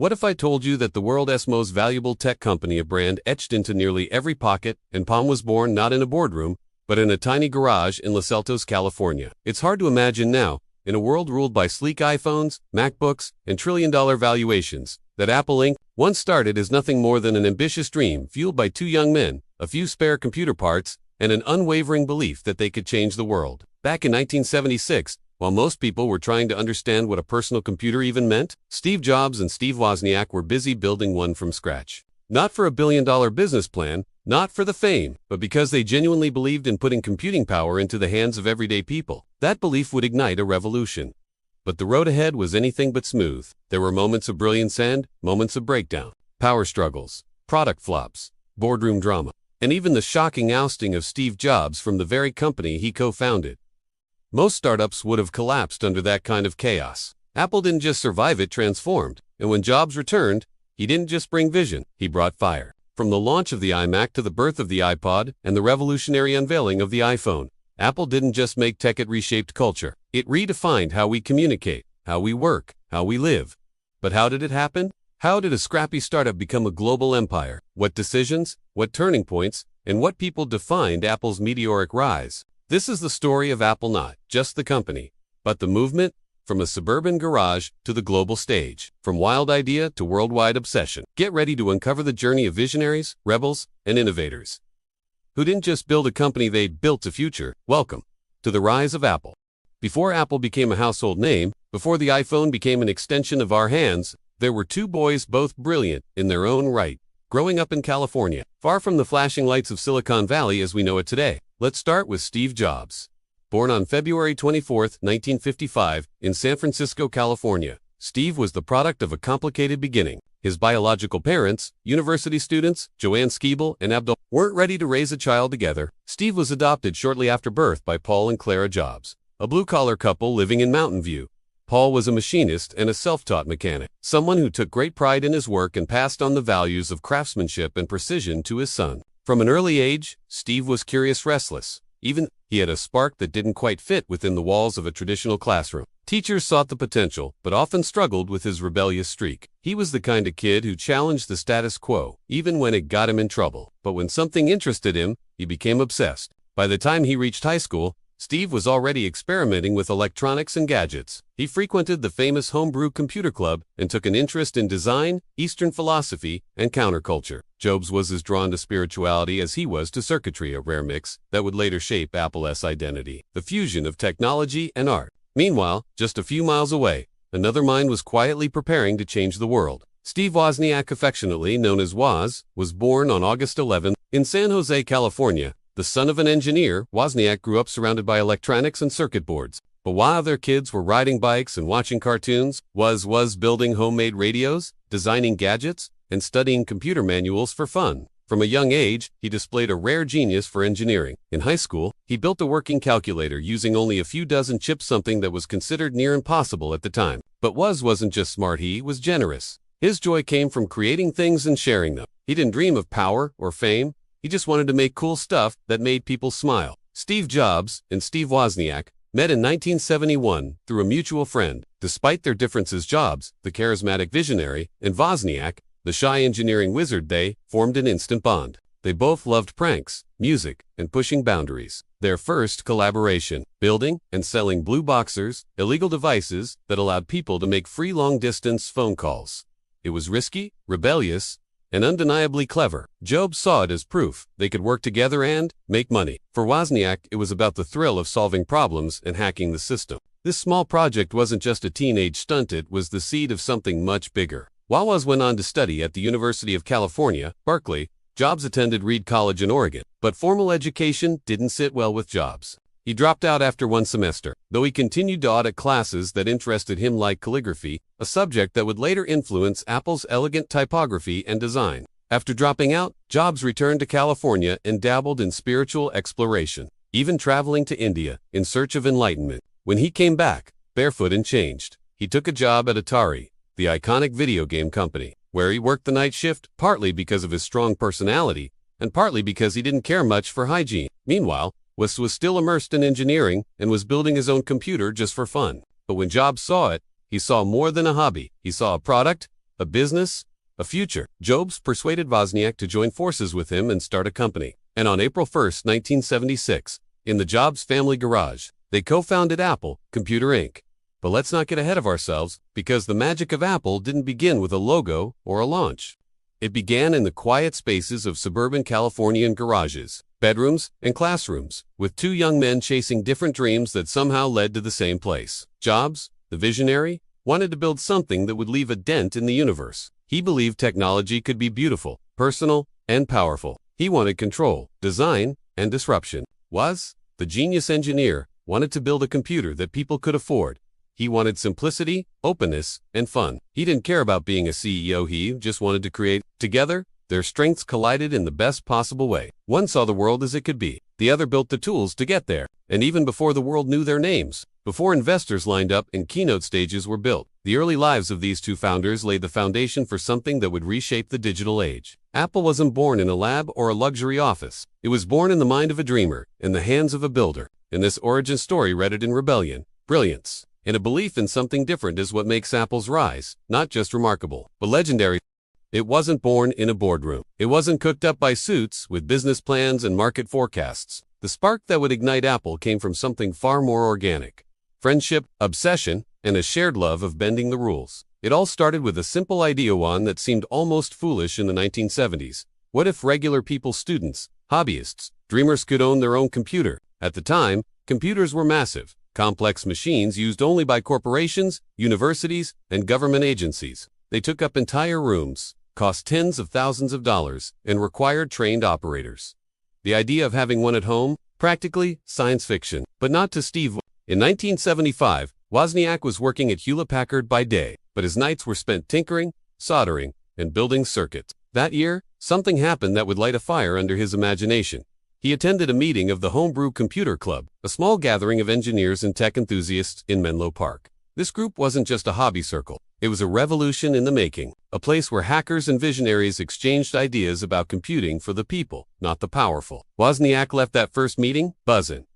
What if I told you that the world's most valuable tech company, a brand etched into nearly every pocket and palm, was born not in a boardroom, but in a tiny garage in Los Altos, California? It's hard to imagine now, in a world ruled by sleek iPhones, MacBooks, and trillion-dollar valuations, that Apple Inc. once started as nothing more than an ambitious dream fueled by two young men, a few spare computer parts, and an unwavering belief that they could change the world. Back in 1976, while most people were trying to understand what a personal computer even meant, Steve Jobs and Steve Wozniak were busy building one from scratch. Not for a billion-dollar business plan, not for the fame, but because they genuinely believed in putting computing power into the hands of everyday people. That belief would ignite a revolution. But the road ahead was anything but smooth. There were moments of brilliance and moments of breakdown, power struggles, product flops, boardroom drama, and even the shocking ousting of Steve Jobs from the very company he co-founded. Most startups would have collapsed under that kind of chaos. Apple didn't just survive, it transformed. And when Jobs returned, he didn't just bring vision, he brought fire. From the launch of the iMac to the birth of the iPod and the revolutionary unveiling of the iPhone, Apple didn't just make tech, it reshaped culture. It redefined how we communicate, how we work, how we live. But how did it happen? How did a scrappy startup become a global empire? What decisions, what turning points, and what people defined Apple's meteoric rise? This is the story of Apple, not just the company, but the movement, from a suburban garage to the global stage, from wild idea to worldwide obsession. Get ready to uncover the journey of visionaries, rebels, and innovators who didn't just build a company, they built a future. Welcome to the rise of Apple. Before Apple became a household name, before the iPhone became an extension of our hands, there were two boys, both brilliant in their own right, growing up in California, far from the flashing lights of Silicon Valley as we know it today. Let's start with Steve Jobs. Born on February 24, 1955, in San Francisco, California, Steve was the product of a complicated beginning. His biological parents, university students, Joanne Skeebel and Abdul, weren't ready to raise a child together. Steve was adopted shortly after birth by Paul and Clara Jobs, a blue-collar couple living in Mountain View. Paul was a machinist and a self-taught mechanic, someone who took great pride in his work and passed on the values of craftsmanship and precision to his son. From an early age, Steve was curious, restless. Even he had a spark that didn't quite fit within the walls of a traditional classroom. Teachers sought the potential, but often struggled with his rebellious streak. He was the kind of kid who challenged the status quo, even when it got him in trouble. But when something interested him, he became obsessed. By the time he reached high school, Steve was already experimenting with electronics and gadgets. He frequented the famous homebrew computer club and took an interest in design, Eastern philosophy, and counterculture. Jobs was as drawn to spirituality as he was to circuitry, a rare mix that would later shape Apple's identity, the fusion of technology and art. Meanwhile, just a few miles away, another mind was quietly preparing to change the world. Steve Wozniak, affectionately known as Woz, was born on August 11 in San Jose, California. The son of an engineer, Wozniak grew up surrounded by electronics and circuit boards. But while their kids were riding bikes and watching cartoons, Woz was building homemade radios, designing gadgets, and studying computer manuals for fun. From a young age, he displayed a rare genius for engineering. In high school, he built a working calculator using only a few dozen chips, something that was considered near impossible at the time. But Woz wasn't just smart, he was generous. His joy came from creating things and sharing them. He didn't dream of power or fame. He just wanted to make cool stuff that made people smile. Steve Jobs and Steve Wozniak met in 1971 through a mutual friend. Despite their differences, Jobs, the charismatic visionary, and Wozniak, the shy engineering wizard, they formed an instant bond. They both loved pranks, music, and pushing boundaries. Their first collaboration, building and selling blue boxers, illegal devices that allowed people to make free long-distance phone calls. It was risky, rebellious, and undeniably clever. Jobs saw it as proof they could work together and make money. For Wozniak, it was about the thrill of solving problems and hacking the system. This small project wasn't just a teenage stunt, it was the seed of something much bigger. While Woz went on to study at the University of California, Berkeley, Jobs attended Reed College in Oregon. But formal education didn't sit well with Jobs. He dropped out after one semester, though he continued to audit classes that interested him, like calligraphy, a subject that would later influence Apple's elegant typography and design. After dropping out, Jobs returned to California and dabbled in spiritual exploration, even traveling to India in search of enlightenment. When he came back, barefoot and changed, he took a job at Atari, the iconic video game company, where he worked the night shift, partly because of his strong personality, and partly because he didn't care much for hygiene. Meanwhile, Woz was still immersed in engineering and was building his own computer just for fun. But when Jobs saw it, he saw more than a hobby. He saw a product, a business, a future. Jobs persuaded Wozniak to join forces with him and start a company. And on April 1, 1976, in the Jobs family garage, they co-founded Apple Computer Inc. But let's not get ahead of ourselves, because the magic of Apple didn't begin with a logo or a launch. It began in the quiet spaces of suburban Californian garages, bedrooms, and classrooms, with two young men chasing different dreams that somehow led to the same place. Jobs, the visionary, wanted to build something that would leave a dent in the universe. He believed technology could be beautiful, personal, and powerful. He wanted control, design, and disruption. Woz, the genius engineer, wanted to build a computer that people could afford. He wanted simplicity, openness, and fun. He didn't care about being a CEO, he just wanted to create. Together, their strengths collided in the best possible way. One saw the world as it could be. The other built the tools to get there. And even before the world knew their names, before investors lined up and keynote stages were built, the early lives of these two founders laid the foundation for something that would reshape the digital age. Apple wasn't born in a lab or a luxury office. It was born in the mind of a dreamer, in the hands of a builder. And this origin story rooted in rebellion, brilliance, and a belief in something different is what makes Apple's rise, not just remarkable, but legendary. It wasn't born in a boardroom. It wasn't cooked up by suits with business plans and market forecasts. The spark that would ignite Apple came from something far more organic. Friendship, obsession, and a shared love of bending the rules. It all started with a simple idea, one that seemed almost foolish in the 1970s. What if regular people, students, hobbyists, dreamers could own their own computer? At the time, computers were massive, complex machines used only by corporations, universities, and government agencies. They took up entire rooms, cost tens of thousands of dollars, and required trained operators. The idea of having one at home, practically science fiction, but not to Steve. In 1975, Wozniak was working at Hewlett-Packard by day, but his nights were spent tinkering, soldering, and building circuits. That year, something happened that would light a fire under his imagination. He attended a meeting of the Homebrew Computer Club, a small gathering of engineers and tech enthusiasts in Menlo Park. This group wasn't just a hobby circle. It was a revolution in the making, a place where hackers and visionaries exchanged ideas about computing for the people, not the powerful. Wozniak left that first meeting buzzing.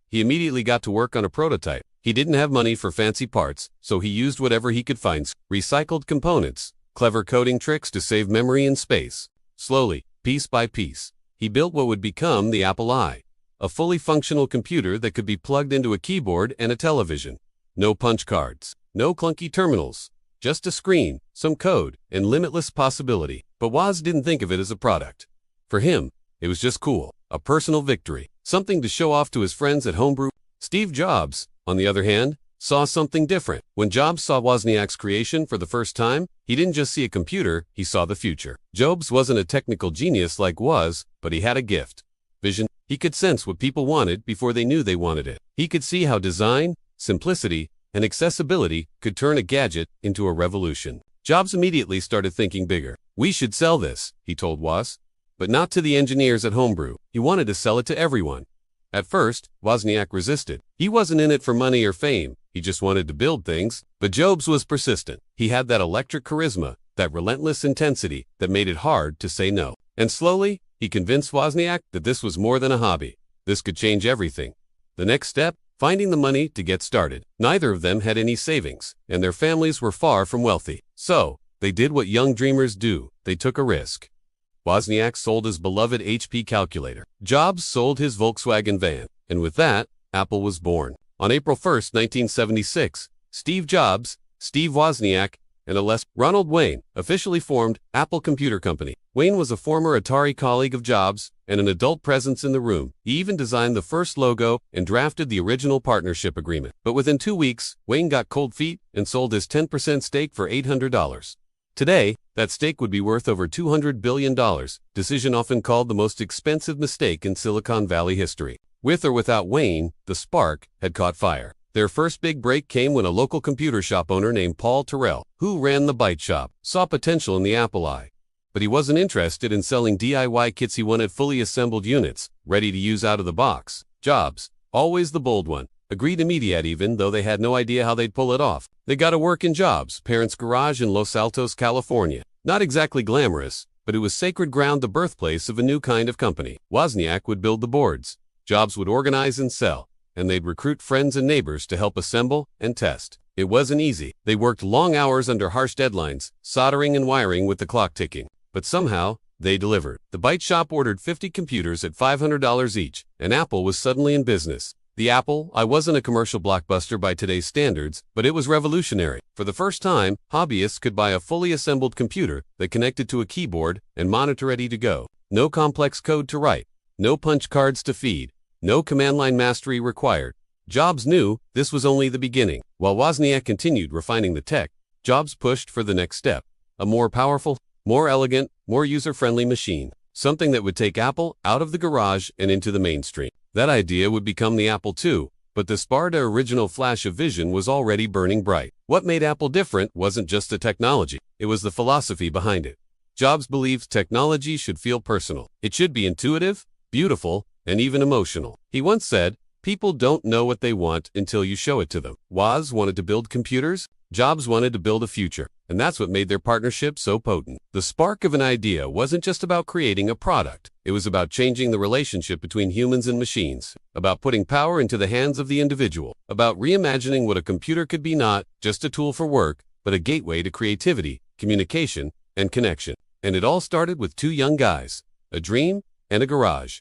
He immediately got to work on a prototype. He didn't have money for fancy parts, so he used whatever he could find, recycled components, clever coding tricks to save memory and space. Slowly, piece by piece, he built what would become the Apple I, a fully functional computer that could be plugged into a keyboard and a television. No punch cards, no clunky terminals, just a screen, some code, and limitless possibility. But Woz didn't think of it as a product. For him, it was just cool, a personal victory, something to show off to his friends at Homebrew. Steve Jobs, on the other hand, saw something different. When Jobs saw Wozniak's creation for the first time, he didn't just see a computer, he saw the future. Jobs wasn't a technical genius like Woz, but he had a gift. Vision. He could sense what people wanted before they knew they wanted it. He could see how design, simplicity, and accessibility could turn a gadget into a revolution. Jobs immediately started thinking bigger. We should sell this, he told Woz. But not to the engineers at Homebrew. He wanted to sell it to everyone. At first, Wozniak resisted. He wasn't in it for money or fame. He just wanted to build things. But Jobs was persistent. He had that electric charisma, that relentless intensity that made it hard to say no. And slowly, he convinced Wozniak that this was more than a hobby. This could change everything. The next step? Finding the money to get started. Neither of them had any savings, and their families were far from wealthy. So, they did what young dreamers do. They took a risk. Wozniak sold his beloved HP calculator. Jobs sold his Volkswagen van. And with that, Apple was born. On April 1st, 1976, Steve Jobs, Steve Wozniak, and Ronald Wayne officially formed Apple Computer Company. Wayne was a former Atari colleague of Jobs and an adult presence in the room. He even designed the first logo and drafted the original partnership agreement. But within 2 weeks, Wayne got cold feet and sold his 10% stake for $800. Today, that stake would be worth over $200 billion, decision often called the most expensive mistake in Silicon Valley history. With or without Wayne, the spark had caught fire. Their first big break came when a local computer shop owner named Paul Terrell, who ran the Byte Shop, saw potential in the Apple I. But he wasn't interested in selling DIY kits. He wanted fully assembled units, ready to use out of the box. Jobs, always the bold one, agreed immediately even though they had no idea how they'd pull it off. They got to work in Jobs' parents' garage in Los Altos, California. Not exactly glamorous, but it was sacred ground, the birthplace of a new kind of company. Wozniak would build the boards. Jobs would organize and sell, and they'd recruit friends and neighbors to help assemble and test. It wasn't easy. They worked long hours under harsh deadlines, soldering and wiring with the clock ticking. But somehow, they delivered. The Byte Shop ordered 50 computers at $500 each, and Apple was suddenly in business. The Apple I wasn't a commercial blockbuster by today's standards, but it was revolutionary. For the first time, hobbyists could buy a fully assembled computer that connected to a keyboard and monitor ready to go. No complex code to write, no punch cards to feed, no command line mastery required. Jobs knew this was only the beginning. While Wozniak continued refining the tech, Jobs pushed for the next step, a more powerful, more elegant, more user-friendly machine, something that would take Apple out of the garage and into the mainstream. That idea would become the Apple II, but the sparta original flash of vision was already burning bright. What made Apple different wasn't just the technology, it was the philosophy behind it. Jobs believed technology should feel personal. It should be intuitive, beautiful, and even emotional. He once said, "People don't know what they want until you show it to them." Woz wanted to build computers, Jobs wanted to build a future, and that's what made their partnership so potent. The spark of an idea wasn't just about creating a product. It was about changing the relationship between humans and machines, about putting power into the hands of the individual, about reimagining what a computer could be, not just a tool for work, but a gateway to creativity, communication, and connection. And it all started with two young guys, a dream and a garage.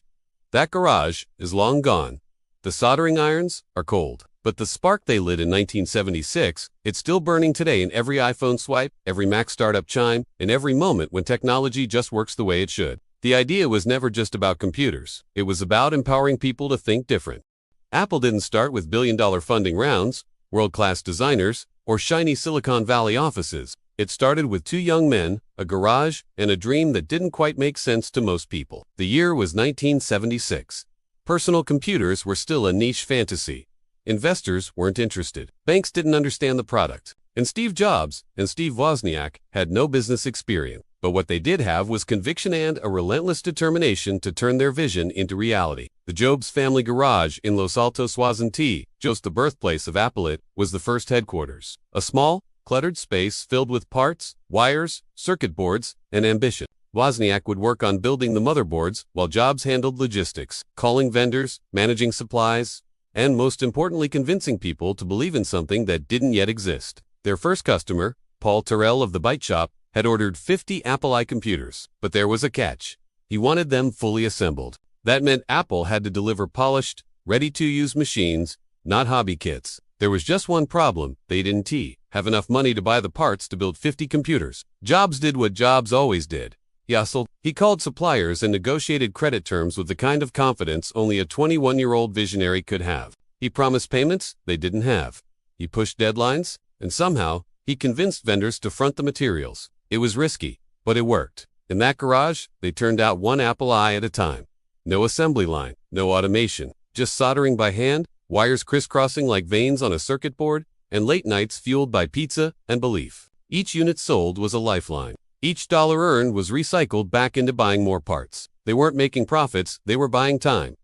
That garage is long gone. The soldering irons are cold. But the spark they lit in 1976, it's still burning today in every iPhone swipe, every Mac startup chime, in every moment when technology just works the way it should. The idea was never just about computers. It was about empowering people to think different. Apple didn't start with billion-dollar funding rounds, world-class designers, or shiny Silicon Valley offices. It started with two young men, a garage, and a dream that didn't quite make sense to most people. The year was 1976. Personal computers were still a niche fantasy. Investors weren't interested. Banks didn't understand the product. And Steve Jobs and Steve Wozniak had no business experience. But what they did have was conviction and a relentless determination to turn their vision into reality. The Jobs family garage in Los Altos, Washington, just the birthplace of Apple, it was the first headquarters. A small, cluttered space filled with parts, wires, circuit boards, and ambition. Wozniak would work on building the motherboards while Jobs handled logistics, calling vendors, managing supplies, and most importantly convincing people to believe in something that didn't yet exist. Their first customer, Paul Terrell of the Byte Shop, had ordered 50 Apple I computers, but there was a catch. He wanted them fully assembled. That meant Apple had to deliver polished, ready-to-use machines, not hobby kits. There was just one problem: they didn't have enough money to buy the parts to build 50 computers. Jobs did what Jobs always did. He hustled. He called suppliers and negotiated credit terms with the kind of confidence only a 21-year-old visionary could have. He promised payments they didn't have. He pushed deadlines, and somehow, he convinced vendors to front the materials. It was risky, but it worked. In that garage, they turned out one Apple I at a time. No assembly line, no automation, just soldering by hand, wires crisscrossing like veins on a circuit board, and late nights fueled by pizza and belief. Each unit sold was a lifeline. Each dollar earned was recycled back into buying more parts. They weren't making profits, they were buying time.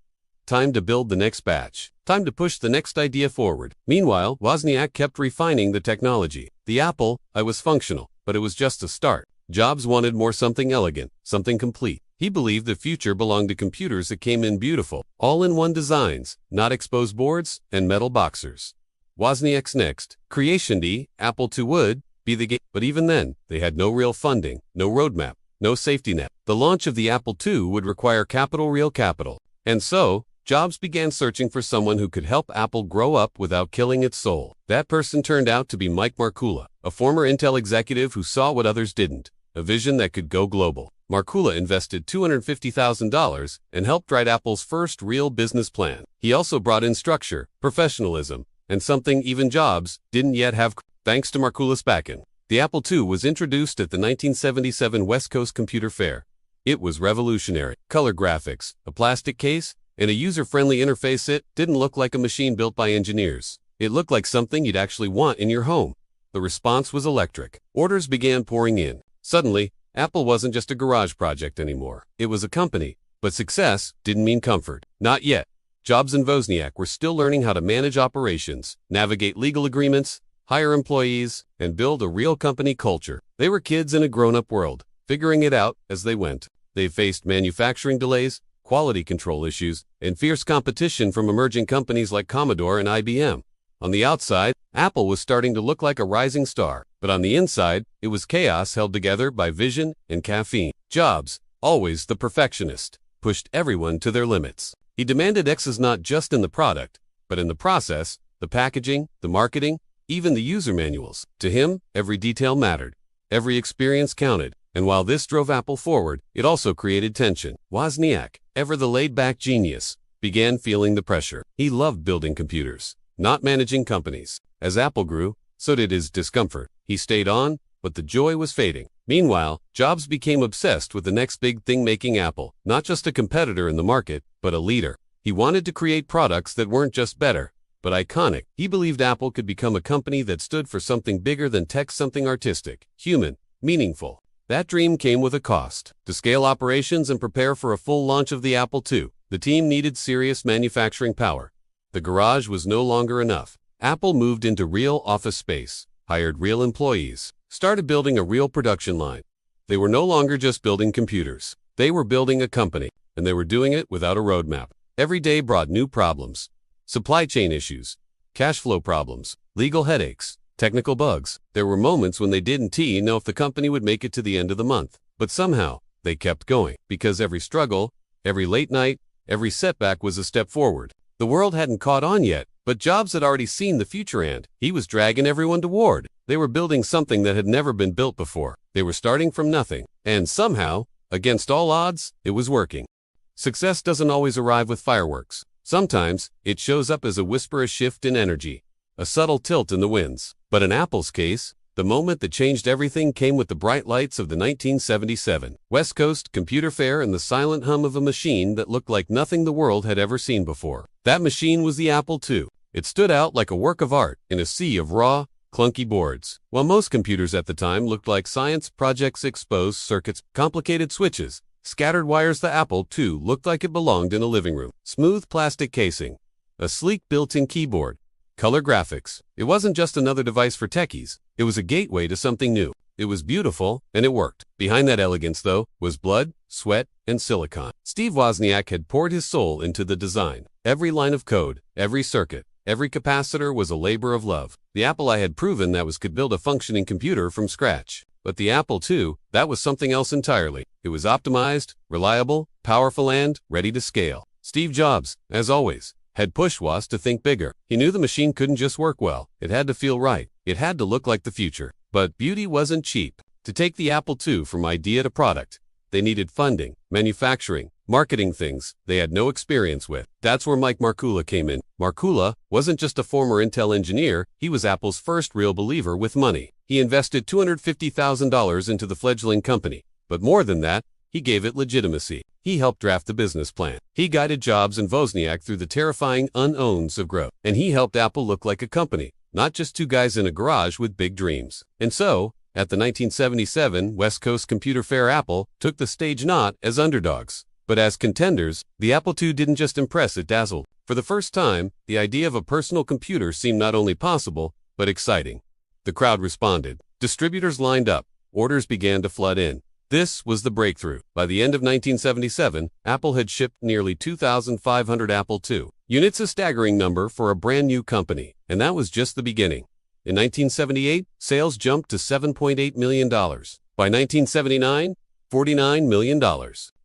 Time to build the next batch. Time to push the next idea forward. Meanwhile, Wozniak kept refining the technology. The Apple I was functional, but it was just a start. Jobs wanted more, something elegant, something complete. He believed the future belonged to computers that came in beautiful, all-in-one designs, not exposed boards and metal boxers. Wozniak's next creation, the Apple II, would be the game. But even then, they had no real funding, no roadmap, no safety net. The launch of the Apple II would require capital, real capital. And so, Jobs began searching for someone who could help Apple grow up without killing its soul. That person turned out to be Mike Markkula, a former Intel executive who saw what others didn't, a vision that could go global. Markkula invested $250,000 and helped write Apple's first real business plan. He also brought in structure, professionalism, and something even Jobs didn't yet have. Thanks to Markkula's backing, the Apple II was introduced at the 1977 West Coast Computer Fair. It was revolutionary. Color graphics, a plastic case, and a user-friendly interface. It didn't look like a machine built by engineers. It looked like something you'd actually want in your home. The response was electric. Orders began pouring in. Suddenly, Apple wasn't just a garage project anymore. It was a company. But success didn't mean comfort. Not yet. Jobs and Wozniak were still learning how to manage operations, navigate legal agreements, hire employees, and build a real company culture. They were kids in a grown-up world, figuring it out as they went. They faced manufacturing delays, quality control issues, and fierce competition from emerging companies like Commodore and IBM. On the outside, Apple was starting to look like a rising star, but on the inside, it was chaos held together by vision and caffeine. Jobs, always the perfectionist, pushed everyone to their limits. He demanded excess not just in the product, but in the process, the packaging, the marketing, even the user manuals. To him, every detail mattered. Every experience counted. And while this drove Apple forward, it also created tension. Wozniak, ever the laid-back genius, began feeling the pressure. He loved building computers, not managing companies. As Apple grew, so did his discomfort. He stayed on, but the joy was fading. Meanwhile, Jobs became obsessed with the next big thing, making Apple not just a competitor in the market, but a leader. He wanted to create products that weren't just better, but iconic. He believed Apple could become a company that stood for something bigger than tech, something artistic, human, meaningful. That dream came with a cost. To scale operations and prepare for a full launch of the Apple II, the team needed serious manufacturing power. The garage was no longer enough. Apple moved into real office space, hired real employees, started building a real production line. They were no longer just building computers. They were building a company, and they were doing it without a roadmap. Every day brought new problems. Supply chain issues, cash flow problems, legal headaches, technical bugs. There were moments when they didn't know if the company would make it to the end of the month. But somehow, they kept going, because every struggle, every late night, every setback was a step forward. The world hadn't caught on yet, but Jobs had already seen the future, and he was dragging everyone toward. They were building something that had never been built before. They were starting from nothing, and somehow, against all odds, it was working. Success doesn't always arrive with fireworks. Sometimes, it shows up as a whisper, a shift in energy, a subtle tilt in the winds. But in Apple's case, the moment that changed everything came with the bright lights of the 1977 West Coast Computer Fair and the silent hum of a machine that looked like nothing the world had ever seen before. That machine was the Apple II. It stood out like a work of art in a sea of raw, clunky boards. While most computers at the time looked like science projects, exposed circuits, complicated switches, scattered wires, the Apple II looked like it belonged in a living room. Smooth plastic casing, a sleek built-in keyboard, color graphics. It wasn't just another device for techies. It was a gateway to something new. It was beautiful, and it worked. Behind that elegance, though, was blood, sweat, and silicon. Steve Wozniak had poured his soul into the design. Every line of code, every circuit, every capacitor was a labor of love. The Apple I had proven that was could build a functioning computer from scratch. But the Apple II, that was something else entirely. It was optimized, reliable, powerful, and ready to scale. Steve Jobs, as always, had pushed Woz to think bigger. He knew the machine couldn't just work well. It had to feel right. It had to look like the future. But beauty wasn't cheap. To take the Apple II from idea to product, they needed funding, manufacturing, marketing, things they had no experience with. That's where Mike Markkula came in. Markkula wasn't just a former Intel engineer, he was Apple's first real believer with money. He invested $250,000 into the fledgling company. But more than that, he gave it legitimacy. He helped draft the business plan. He guided Jobs and Wozniak through the terrifying unknowns of growth. And he helped Apple look like a company, not just two guys in a garage with big dreams. And so, at the 1977 West Coast Computer Fair, Apple took the stage not as underdogs, but as contenders. The Apple II didn't just impress, it dazzled. For the first time, the idea of a personal computer seemed not only possible, but exciting. The crowd responded. Distributors lined up. Orders began to flood in. This was the breakthrough. By the end of 1977, Apple had shipped nearly 2,500 Apple II units, a staggering number for a brand new company. And that was just the beginning. In 1978, sales jumped to $7.8 million. By 1979, $49 million.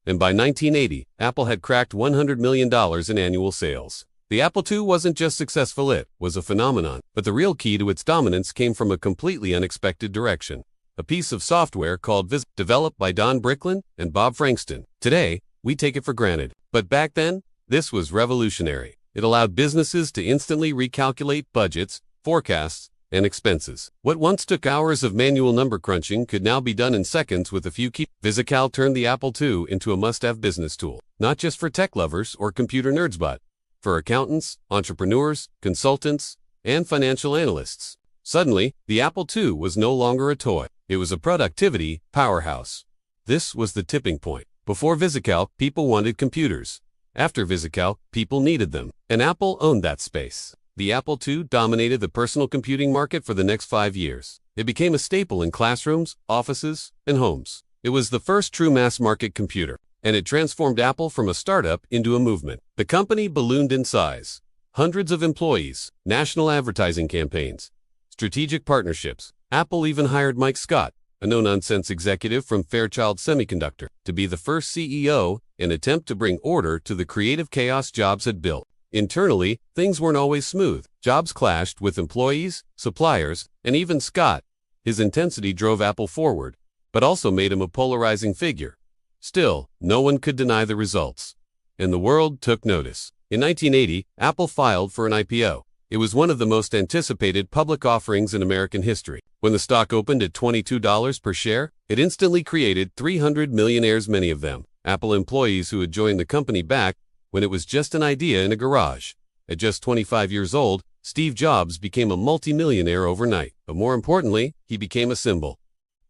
And by 1980, Apple had cracked $100 million in annual sales. The Apple II wasn't just successful, it was a phenomenon. But the real key to its dominance came from a completely unexpected direction. A piece of software called Viz, developed by Don Bricklin and Bob Frankston. Today, we take it for granted. But back then, this was revolutionary. It allowed businesses to instantly recalculate budgets, forecasts, and expenses. What once took hours of manual number crunching could now be done in seconds with a few keys. VisiCal turned the Apple II into a must-have business tool, not just for tech lovers or computer nerds, but for accountants, entrepreneurs, consultants, and financial analysts. Suddenly, the Apple II was no longer a toy. It was a productivity powerhouse. This was the tipping point. Before VisiCal, people wanted computers. After VisiCal, people needed them. And Apple owned that space. The Apple II dominated the personal computing market for the next 5 years. It became a staple in classrooms, offices, and homes. It was the first true mass-market computer, and it transformed Apple from a startup into a movement. The company ballooned in size. hundreds of employees, national advertising campaigns, strategic partnerships. Apple even hired Mike Scott, a no-nonsense executive from Fairchild Semiconductor, to be the first CEO, an attempt to bring order to the creative chaos Jobs had built. Internally, things weren't always smooth. Jobs clashed with employees, suppliers, and even Scott. His intensity drove Apple forward, but also made him a polarizing figure. Still, no one could deny the results, and the world took notice. In 1980, Apple filed for an IPO. It was one of the most anticipated public offerings in American history. When the stock opened at $22 per share, it instantly created 300 millionaires, many of them Apple employees who had joined the company back when it was just an idea in a garage. At just 25 years old, Steve Jobs became a multimillionaire overnight. But more importantly, he became a symbol.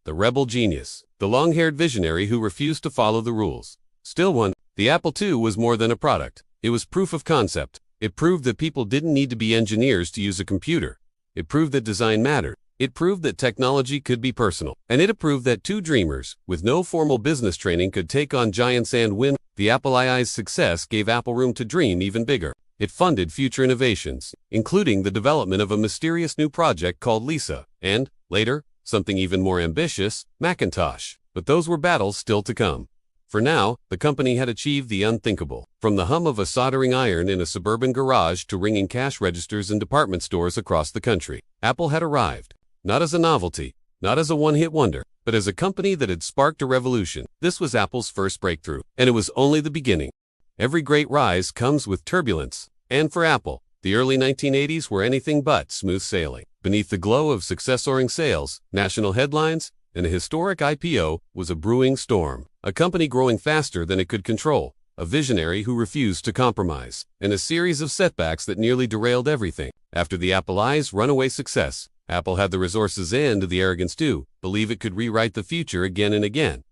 The rebel genius, the long-haired visionary who refused to follow the rules. Still one, the Apple II was more than a product. It was proof of concept. It proved that people didn't need to be engineers to use a computer. It proved that design mattered. It proved that technology could be personal. And it proved that two dreamers, with no formal business training, could take on giants and win. The Apple II's success gave Apple room to dream even bigger. It funded future innovations, including the development of a mysterious new project called Lisa, and, later, something even more ambitious, Macintosh. But those were battles still to come. For now, the company had achieved the unthinkable. From the hum of a soldering iron in a suburban garage to ringing cash registers in department stores across the country, Apple had arrived. Not as a novelty, not as a one-hit wonder, but as a company that had sparked a revolution. This was Apple's first breakthrough, and it was only the beginning. Every great rise comes with turbulence, and for Apple, the early 1980s were anything but smooth sailing. Beneath the glow of success-soaring sales, national headlines, and a historic IPO was a brewing storm. A company growing faster than it could control, a visionary who refused to compromise, and a series of setbacks that nearly derailed everything. After the Apple I's runaway success, Apple had the resources and the arrogance to believe it could rewrite the future again and again.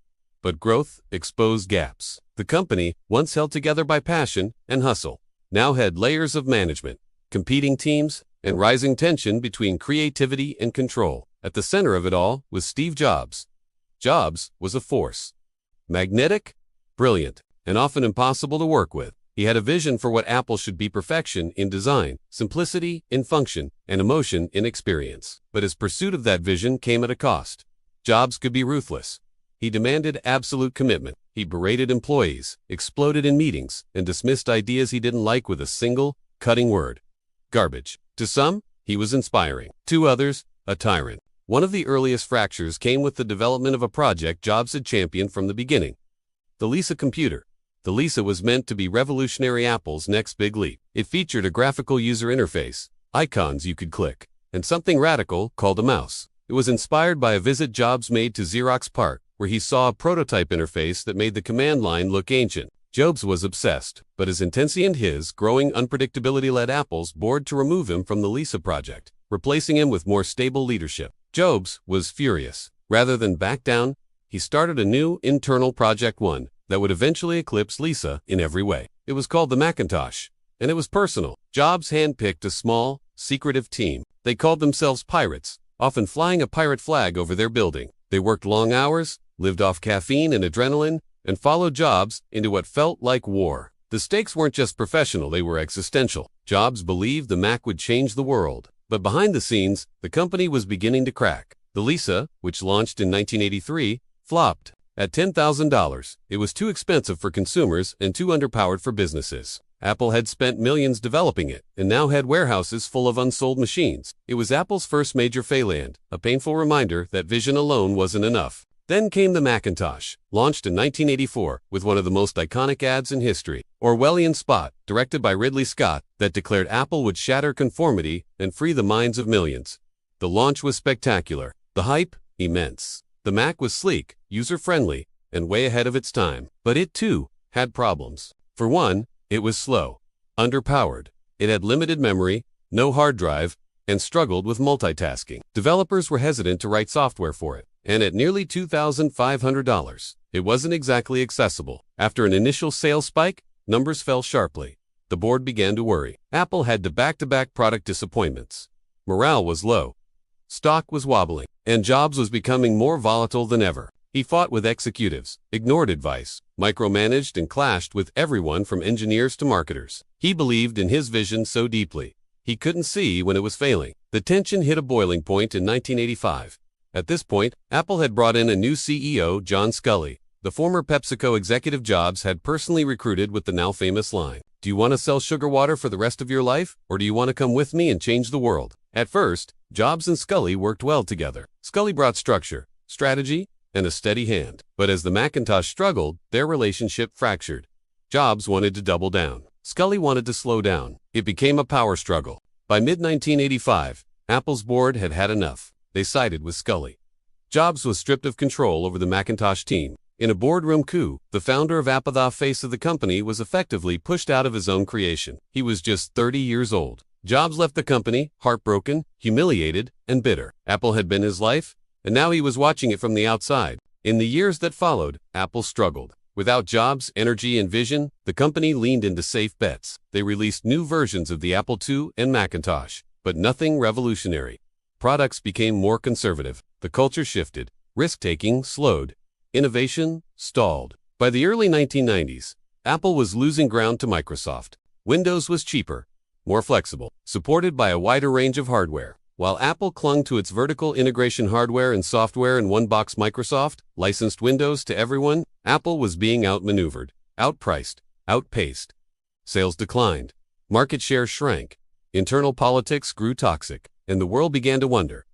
But growth exposed gaps. The company, once held together by passion and hustle, now had layers of management, competing teams, and rising tension between creativity and control. At the center of it all was Steve Jobs. Jobs was a force. Magnetic, brilliant, and often impossible to work with. He had a vision for what Apple should be: perfection in design, simplicity in function, and emotion in experience. But his pursuit of that vision came at a cost. Jobs could be ruthless. He demanded absolute commitment. He berated employees, exploded in meetings, and dismissed ideas he didn't like with a single, cutting word. Garbage. To some, he was inspiring. To others, a tyrant. One of the earliest fractures came with the development of a project Jobs had championed from the beginning: the Lisa computer. The Lisa was meant to be revolutionary Apple's next big leap. It featured a graphical user interface, icons you could click, and something radical called a mouse. It was inspired by a visit Jobs made to Xerox PARC, where he saw a prototype interface that made the command line look ancient. Jobs was obsessed, but his intensity and his growing unpredictability led Apple's board to remove him from the Lisa project, replacing him with more stable leadership. Jobs was furious. Rather than back down, he started a new internal Project One that would eventually eclipse Lisa in every way. It was called the Macintosh, and it was personal. Jobs handpicked a small, secretive team. They called themselves pirates, often flying a pirate flag over their building. They worked long hours, lived off caffeine and adrenaline, and followed Jobs into what felt like war. The stakes weren't just professional, they were existential. Jobs believed the Mac would change the world. But behind the scenes, the company was beginning to crack. The Lisa, which launched in 1983, flopped. At $10,000, it was too expensive for consumers and too underpowered for businesses. Apple had spent millions developing it, and now had warehouses full of unsold machines. It was Apple's first major failure, a painful reminder that vision alone wasn't enough. Then came the Macintosh, launched in 1984 with one of the most iconic ads in history, Orwellian spot, directed by Ridley Scott, that declared Apple would shatter conformity and free the minds of millions. The launch was spectacular, the hype immense. The Mac was sleek, user-friendly, and way ahead of its time. But it, too, had problems. For one, it was slow, underpowered. It had limited memory, no hard drive, and struggled with multitasking. Developers were hesitant to write software for it, and at nearly $2,500, it wasn't exactly accessible. After an initial sales spike, numbers fell sharply. The board began to worry. Apple had back-to-back product disappointments. Morale was low. Stock was wobbling, and Jobs was becoming more volatile than ever. He fought with executives, ignored advice, micromanaged and clashed with everyone from engineers to marketers. He believed in his vision so deeply, he couldn't see when it was failing. The tension hit a boiling point in 1985. At this point, Apple had brought in a new CEO, John Sculley. The former PepsiCo executive Jobs had personally recruited with the now famous line, "Do you want to sell sugar water for the rest of your life, or do you want to come with me and change the world?" At first, Jobs and Sculley worked well together. Sculley brought structure, strategy, and a steady hand. But as the Macintosh struggled, their relationship fractured. Jobs wanted to double down. Sculley wanted to slow down. It became a power struggle. By mid-1985, Apple's board had had enough. They sided with Sculley. Jobs was stripped of control over the Macintosh team. In a boardroom coup, the founder of Apple, the face of the company, was effectively pushed out of his own creation. He was just 30 years old. Jobs left the company, heartbroken, humiliated, and bitter. Apple had been his life, and now he was watching it from the outside. In the years that followed, Apple struggled. Without Jobs' energy and vision, the company leaned into safe bets. They released new versions of the Apple II and Macintosh, but nothing revolutionary. Products became more conservative. The culture shifted. Risk-taking slowed. Innovation stalled. By the early 1990s, Apple was losing ground to Microsoft. Windows was cheaper, more flexible, supported by a wider range of hardware. While Apple clung to its vertical integration hardware and software in one box, Microsoft licensed Windows to everyone. Apple was being outmaneuvered, outpriced, outpaced. Sales declined. Market share shrank. Internal politics grew toxic, and the world began to wonder,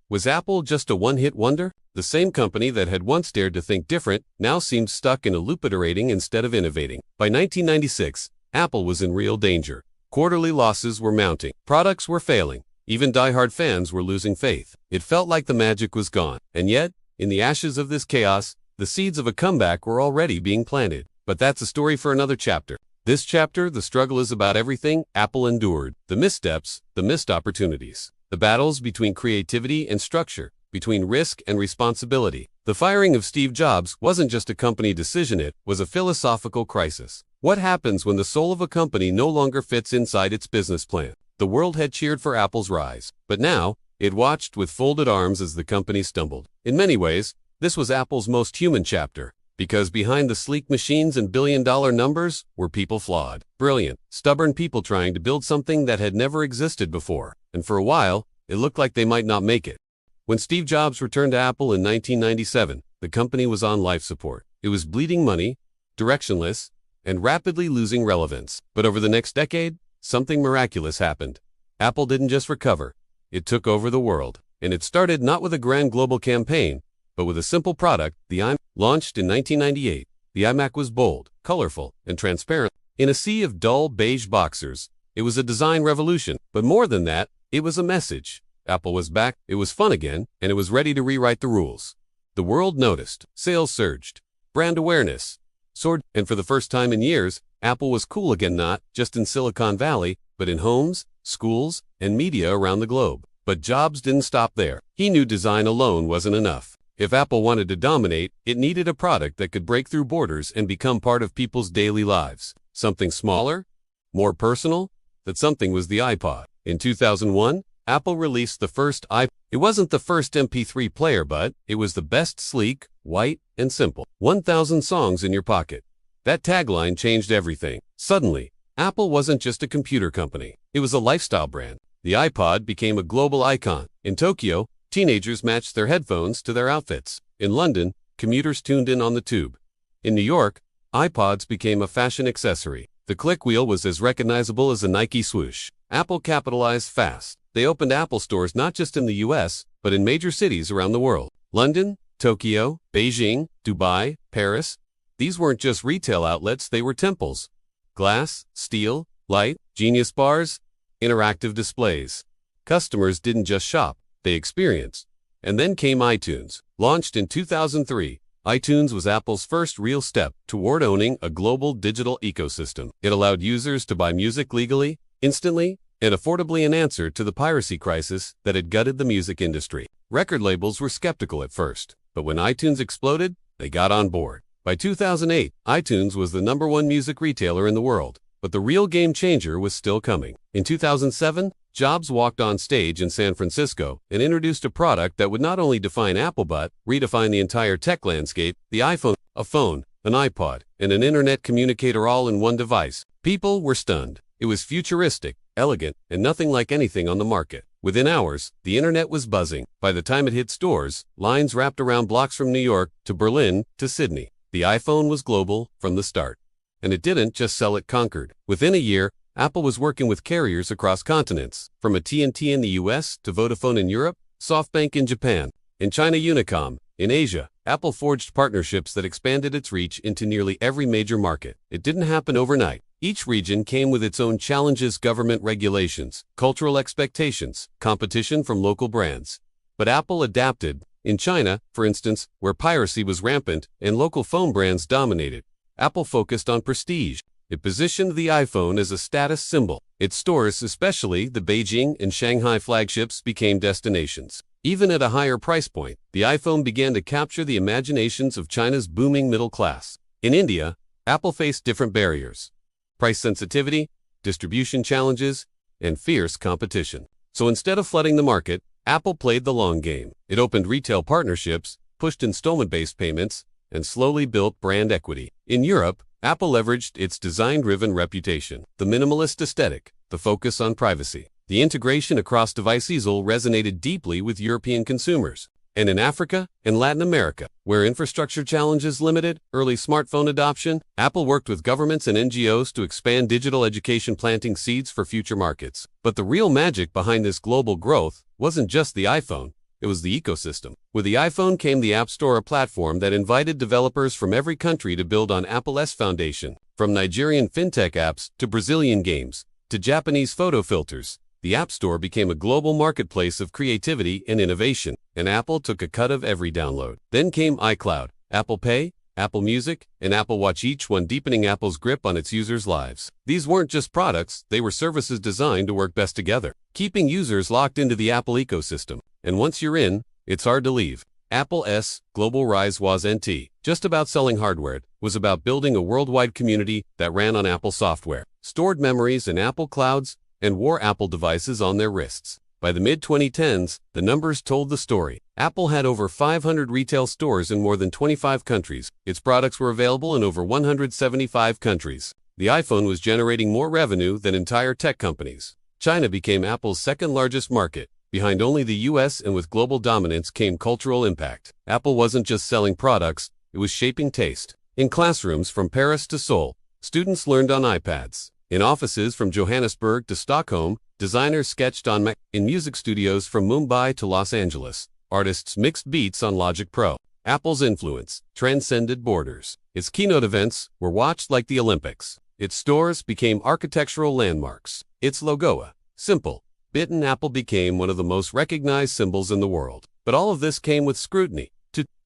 was Apple just a one-hit wonder? The same company that had once dared to think different now seemed stuck in a loop, iterating instead of innovating. By 1996, Apple was in real danger. Quarterly losses were mounting. Products were failing. Even die-hard fans were losing faith. It felt like the magic was gone. And yet, in the ashes of this chaos, the seeds of a comeback were already being planted. But that's a story for another chapter. This chapter, the struggle, is about everything Apple endured. The missteps, the missed opportunities. The battles between creativity and structure, between risk and responsibility. The firing of Steve Jobs wasn't just a company decision, it was a philosophical crisis. What happens when the soul of a company no longer fits inside its business plan? The world had cheered for Apple's rise, but now, it watched with folded arms as the company stumbled. In many ways, this was Apple's most human chapter, because behind the sleek machines and billion-dollar numbers were people, flawed, brilliant, stubborn people trying to build something that had never existed before. And for a while, it looked like they might not make it. When Steve Jobs returned to Apple in 1997, the company was on life support. It was bleeding money, directionless, and rapidly losing relevance. But over the next decade, something miraculous happened. Apple didn't just recover, it took over the world. And it started not with a grand global campaign, but with a simple product, the iMac. Launched in 1998, the iMac was bold, colorful, and transparent. In a sea of dull beige boxers, it was a design revolution. But more than that, it was a message. Apple was back, it was fun again, and it was ready to rewrite the rules. The world noticed. Sales surged. Brand awareness soared. And for the first time in years, Apple was cool again, not just in Silicon Valley, but in homes, schools, and media around the globe. But Jobs didn't stop there. He knew design alone wasn't enough. If Apple wanted to dominate, it needed a product that could break through borders and become part of people's daily lives. Something smaller, more personal. That something was the iPod. In 2001, Apple released the first iPod. It wasn't the first MP3 player, but it was the best, sleek, white, and simple. 1,000 songs in your pocket. That tagline changed everything. Suddenly, Apple wasn't just a computer company. It was a lifestyle brand. The iPod became a global icon. In Tokyo, teenagers matched their headphones to their outfits. In London, commuters tuned in on the tube. In New York, iPods became a fashion accessory. The click wheel was as recognizable as a Nike swoosh. Apple capitalized fast. They opened Apple stores not just in the US, but in major cities around the world. London, Tokyo, Beijing, Dubai, Paris. These weren't just retail outlets, they were temples. Glass, steel, light, Genius bars, interactive displays. Customers didn't just shop, they experienced. And then came iTunes. Launched in 2003, iTunes was Apple's first real step toward owning a global digital ecosystem. It allowed users to buy music legally, instantly, and affordably, an answer to the piracy crisis that had gutted the music industry. Record labels were skeptical at first, but when iTunes exploded, they got on board. By 2008, iTunes was the #1 music retailer in the world. But the real game changer was still coming. In 2007, Jobs walked on stage in San Francisco and introduced a product that would not only define Apple but redefine the entire tech landscape: the iPhone. A phone, an iPod, and an internet communicator all in one device. People were stunned. It was futuristic, elegant, and nothing like anything on the market. Within hours, the internet was buzzing. By the time it hit stores, lines wrapped around blocks from New York to Berlin to Sydney. The iPhone was global from the start. And it didn't just sell, it conquered. Within a year, Apple was working with carriers across continents, from AT&T in the US to Vodafone in Europe, SoftBank in Japan, and China Unicom. In Asia, Apple forged partnerships that expanded its reach into nearly every major market. It didn't happen overnight. Each region came with its own challenges: government regulations, cultural expectations, competition from local brands. But Apple adapted. In China, for instance, where piracy was rampant and local phone brands dominated, Apple focused on prestige. It positioned the iPhone as a status symbol. Its stores, especially the Beijing and Shanghai flagships, became destinations. Even at a higher price point, the iPhone began to capture the imaginations of China's booming middle class. In India, Apple faced different barriers: price sensitivity, distribution challenges, and fierce competition. So instead of flooding the market, Apple played the long game. It opened retail partnerships, pushed installment-based payments, and slowly built brand equity. In Europe, Apple leveraged its design-driven reputation, the minimalist aesthetic, the focus on privacy. The integration across devices all resonated deeply with European consumers. And in Africa and Latin America, where infrastructure challenges limited early smartphone adoption, Apple worked with governments and NGOs to expand digital education, planting seeds for future markets. But the real magic behind this global growth wasn't just the iPhone. It was the ecosystem. With the iPhone came the App Store, a platform that invited developers from every country to build on Apple's foundation. From Nigerian fintech apps to Brazilian games to Japanese photo filters, the App Store became a global marketplace of creativity and innovation, and Apple took a cut of every download. Then came iCloud, Apple Pay, Apple Music, and Apple Watch, each one deepening Apple's grip on its users' lives. These weren't just products, they were services designed to work best together, keeping users locked into the Apple ecosystem. And once you're in, it's hard to leave. Apple's global rise wasn't just about selling hardware. It was about building a worldwide community that ran on Apple software, stored memories in Apple clouds, and wore Apple devices on their wrists. By the mid-2010s, the numbers told the story. Apple had over 500 retail stores in more than 25 countries. Its products were available in over 175 countries. The iPhone was generating more revenue than entire tech companies. China became Apple's second-largest market, behind only the US, and with global dominance came cultural impact. Apple wasn't just selling products, it was shaping taste. In classrooms from Paris to Seoul, students learned on iPads. In offices from Johannesburg to Stockholm, designers sketched on Mac. In music studios from Mumbai to Los Angeles, artists mixed beats on Logic Pro. Apple's influence transcended borders. Its keynote events were watched like the Olympics. Its stores became architectural landmarks. Its logo, simple, bitten Apple, became one of the most recognized symbols in the world. But all of this came with scrutiny.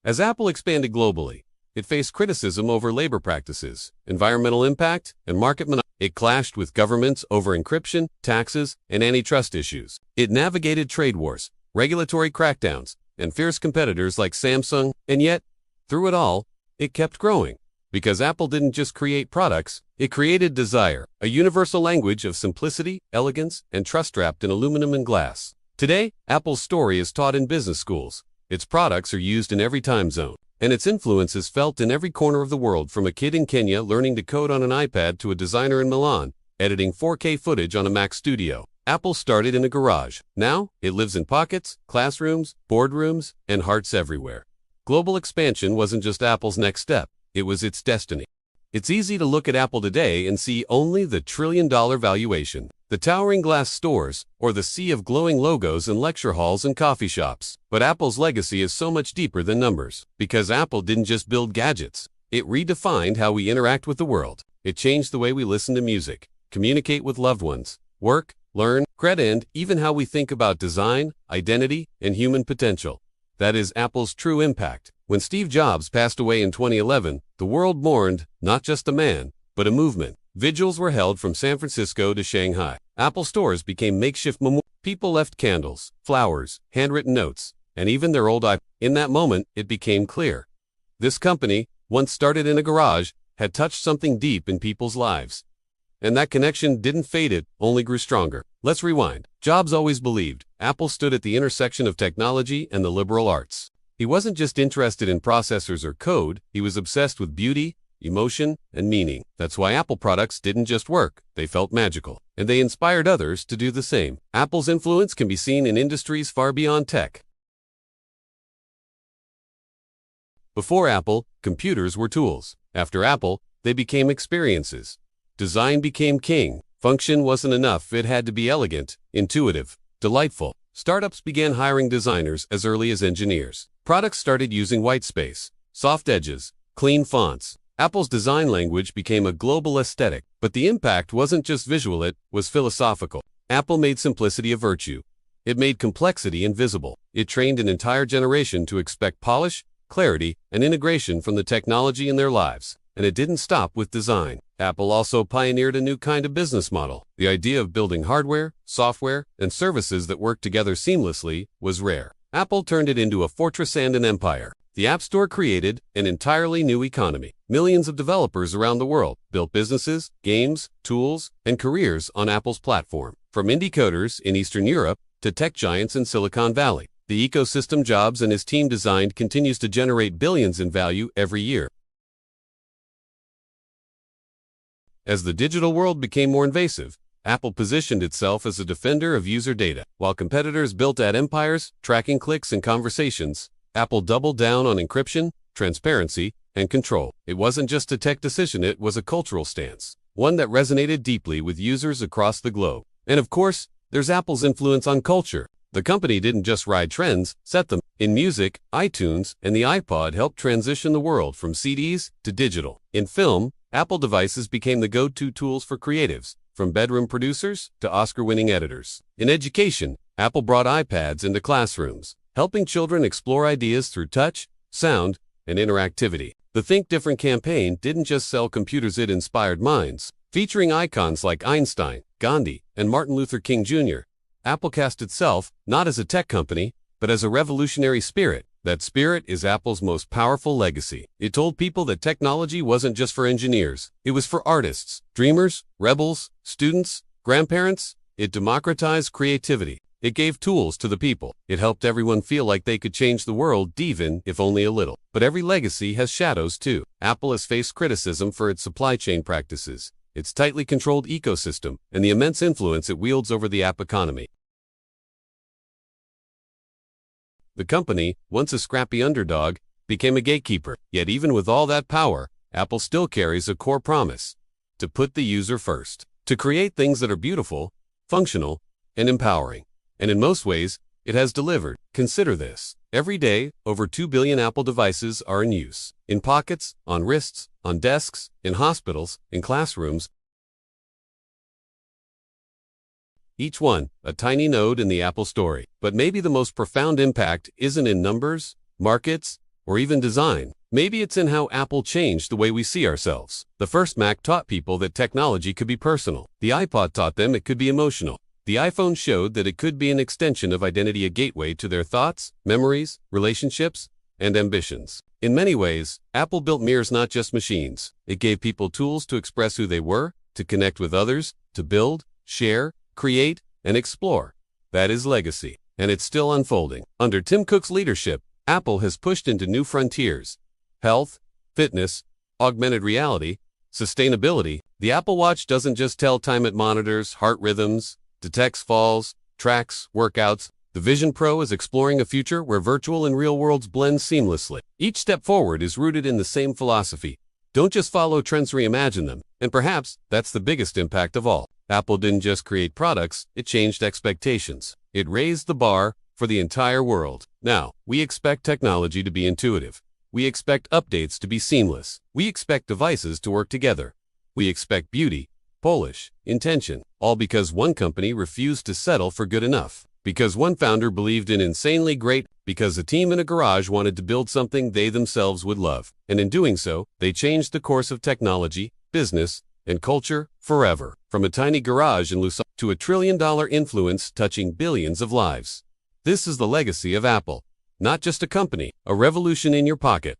As Apple expanded globally, it faced criticism over labor practices, environmental impact, and market monopoly. It clashed with governments over encryption, taxes, and antitrust issues. It navigated trade wars, regulatory crackdowns, and fierce competitors like Samsung. And yet, through it all, it kept growing. Because Apple didn't just create products, it created desire, a universal language of simplicity, elegance, and trust wrapped in aluminum and glass. Today, Apple's story is taught in business schools. Its products are used in every time zone, and its influence is felt in every corner of the world, from a kid in Kenya learning to code on an iPad to a designer in Milan editing 4K footage on a Mac Studio. Apple started in a garage. Now, it lives in pockets, classrooms, boardrooms, and hearts everywhere. Global expansion wasn't just Apple's next step, it was its destiny. It's easy to look at Apple today and see only the trillion-dollar valuation, the towering glass stores, or the sea of glowing logos in lecture halls and coffee shops. But Apple's legacy is so much deeper than numbers. Because Apple didn't just build gadgets, it redefined how we interact with the world. It changed the way we listen to music, communicate with loved ones, work, learn, create, and even how we think about design, identity, and human potential. That is Apple's true impact. When Steve Jobs passed away in 2011, the world mourned not just a man, but a movement. Vigils were held from San Francisco to Shanghai. Apple stores became makeshift memorials. People left candles, flowers, handwritten notes, and even their old iPod. In that moment, it became clear. This company, once started in a garage, had touched something deep in people's lives. And that connection didn't fade, it only grew stronger. Let's rewind. Jobs always believed Apple stood at the intersection of technology and the liberal arts. He wasn't just interested in processors or code, he was obsessed with beauty, emotion, and meaning. That's why Apple products didn't just work, they felt magical. And they inspired others to do the same. Apple's influence can be seen in industries far beyond tech. Before Apple, computers were tools. After Apple, they became experiences. Design became king. Function wasn't enough, it had to be elegant, intuitive, delightful. Startups began hiring designers as early as engineers. Products started using white space, soft edges, clean fonts. Apple's design language became a global aesthetic, but the impact wasn't just visual, it was philosophical. Apple made simplicity a virtue. It made complexity invisible. It trained an entire generation to expect polish, clarity, and integration from the technology in their lives. And it didn't stop with design. Apple also pioneered a new kind of business model. The idea of building hardware, software, and services that work together seamlessly was rare. Apple turned it into a fortress and an empire. The App Store created an entirely new economy. Millions of developers around the world built businesses, games, tools, and careers on Apple's platform. From indie coders in Eastern Europe to tech giants in Silicon Valley, the ecosystem Jobs and his team designed continues to generate billions in value every year. As the digital world became more invasive, Apple positioned itself as a defender of user data. While competitors built ad empires, tracking clicks and conversations, Apple doubled down on encryption, transparency, and control. It wasn't just a tech decision, it was a cultural stance, one that resonated deeply with users across the globe. And of course, there's Apple's influence on culture. The company didn't just ride trends, set them. In music, iTunes and the iPod helped transition the world from CDs to digital. In film, Apple devices became the go-to tools for creatives, from bedroom producers to Oscar-winning editors. In education, Apple brought iPads into classrooms, helping children explore ideas through touch, sound, and interactivity. The Think Different campaign didn't just sell computers, it inspired minds. Featuring icons like Einstein, Gandhi, and Martin Luther King Jr., Apple cast itself not as a tech company, but as a revolutionary spirit. That spirit is Apple's most powerful legacy. It told people that technology wasn't just for engineers. It was for artists, dreamers, rebels, students, grandparents. It democratized creativity. It gave tools to the people. It helped everyone feel like they could change the world, even if only a little. But every legacy has shadows too. Apple has faced criticism for its supply chain practices, its tightly controlled ecosystem, and the immense influence it wields over the app economy. The company, once a scrappy underdog, became a gatekeeper. Yet even with all that power, Apple still carries a core promise: to put the user first, to create things that are beautiful, functional, and empowering. And in most ways, it has delivered. Consider this. Every day, over 2 billion Apple devices are in use. In pockets, on wrists, on desks, in hospitals, in classrooms. Each one, a tiny node in the Apple story. But maybe the most profound impact isn't in numbers, markets, or even design. Maybe it's in how Apple changed the way we see ourselves. The first Mac taught people that technology could be personal. The iPod taught them it could be emotional. The iPhone showed that it could be an extension of identity, a gateway to their thoughts, memories, relationships, and ambitions. In many ways, Apple built mirrors, not just machines. It gave people tools to express who they were, to connect with others, to build, share, create, and explore. That is legacy, and it's still unfolding. Under Tim Cook's leadership, Apple has pushed into new frontiers: health, fitness, augmented reality, sustainability. The Apple Watch doesn't just tell time, it monitors heart rhythms, detects falls, tracks workouts. The Vision Pro is exploring a future where virtual and real worlds blend seamlessly. Each step forward is rooted in the same philosophy: don't just follow trends, reimagine them. And perhaps that's the biggest impact of all. Apple didn't just create products, it changed expectations. It raised the bar for the entire world. Now, we expect technology to be intuitive. We expect updates to be seamless. We expect devices to work together. We expect beauty, polish, intention, all because one company refused to settle for good enough. Because one founder believed in insanely great, because a team in a garage wanted to build something they themselves would love. And in doing so, they changed the course of technology, business, and culture forever. From a tiny garage in Lucerne to a trillion-dollar influence touching billions of lives. This is the legacy of Apple. Not just a company, a revolution in your pocket.